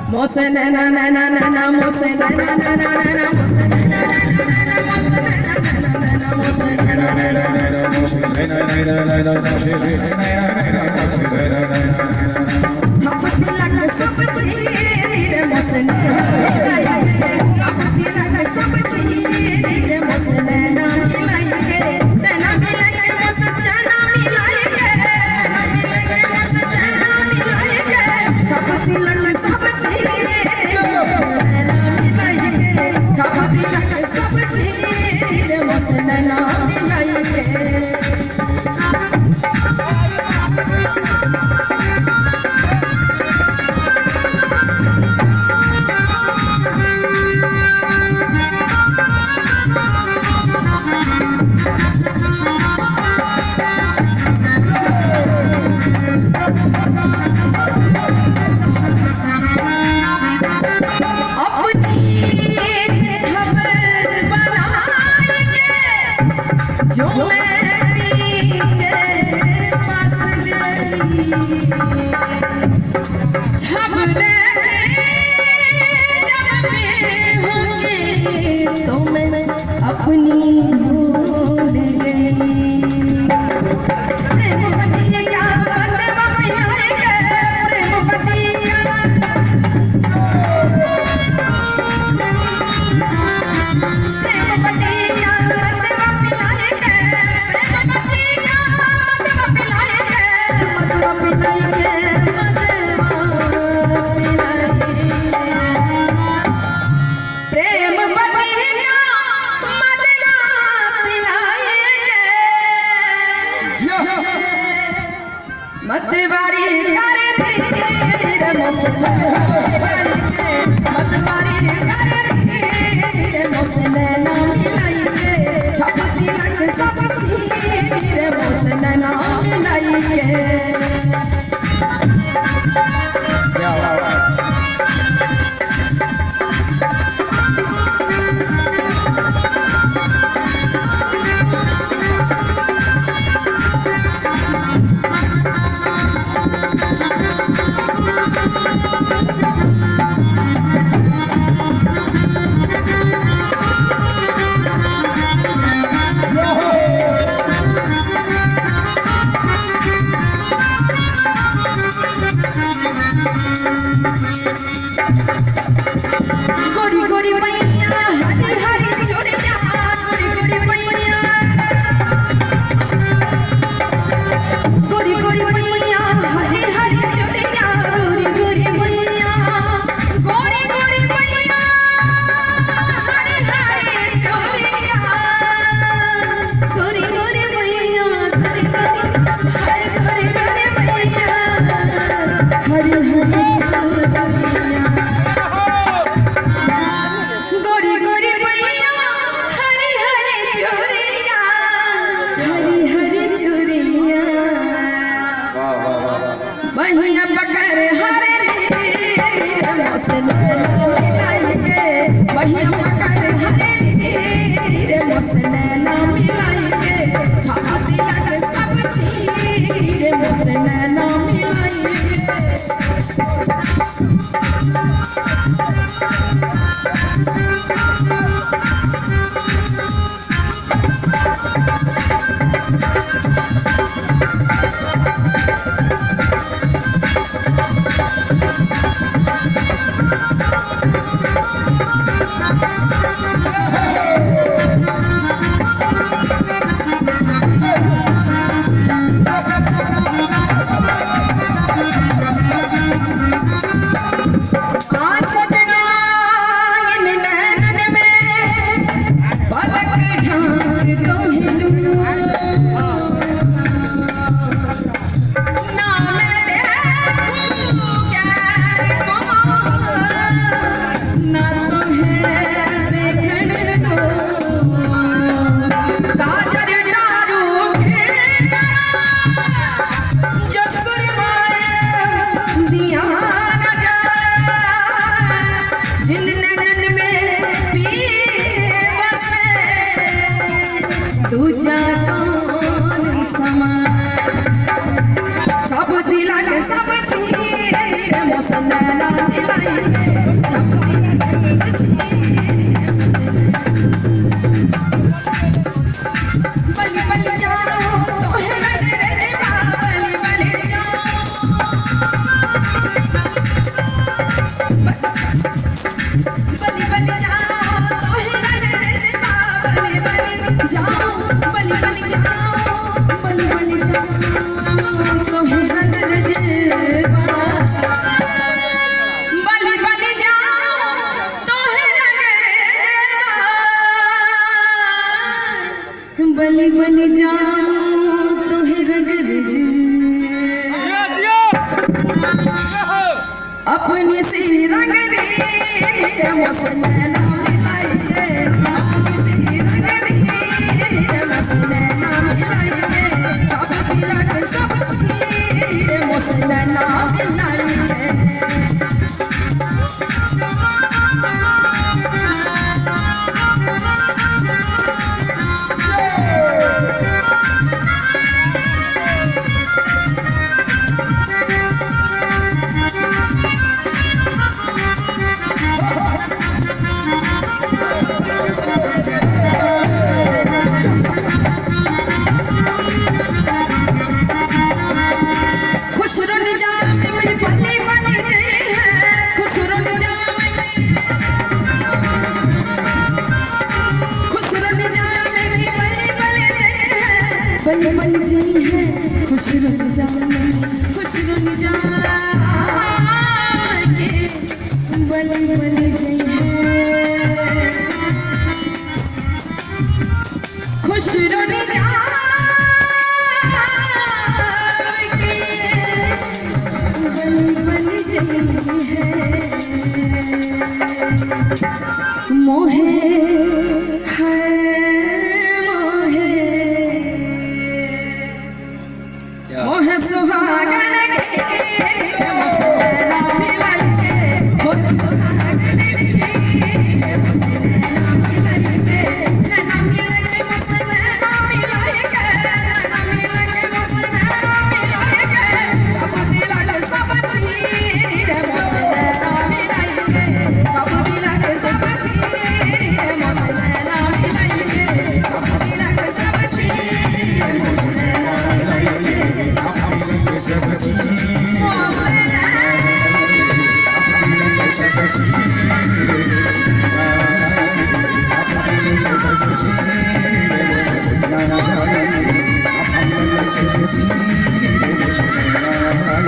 मोसे ना ना ना ना ना ना मोसे ना ना ना ना ना ना बलि बलि जाओ तोहे रजता बलि बलि जाओ बलि बलि जाओ बलि बलि जाओ तोहे रजता बलि बलि जाओ तोहे रजता बलि बलि जाओ तोहे रजता अपनी सी रंग दी मसनैना मिलाइए अपनी सी रंग दी मसनैना मिलाइए सब लग सब मसनैना मिलाइए बलि बलि जी है खुश रह जाने खुश रह जाने बलि बलि जी है खुश रह जाने बलि बलि जी है मोहे है मोह सुहागन के मसनैना मिलाइए मोह सुहागन के मसनैना मिलाइए नैना मिल के मसनैना मिलाइए नैना मिल के मसनैना मिलाइए सब दिल के सब चीर मसनैना मिलाइए सब दिल के सब चीर मसनैना मिलाइए सब दिल के सब चीर मसनैना मिलाइए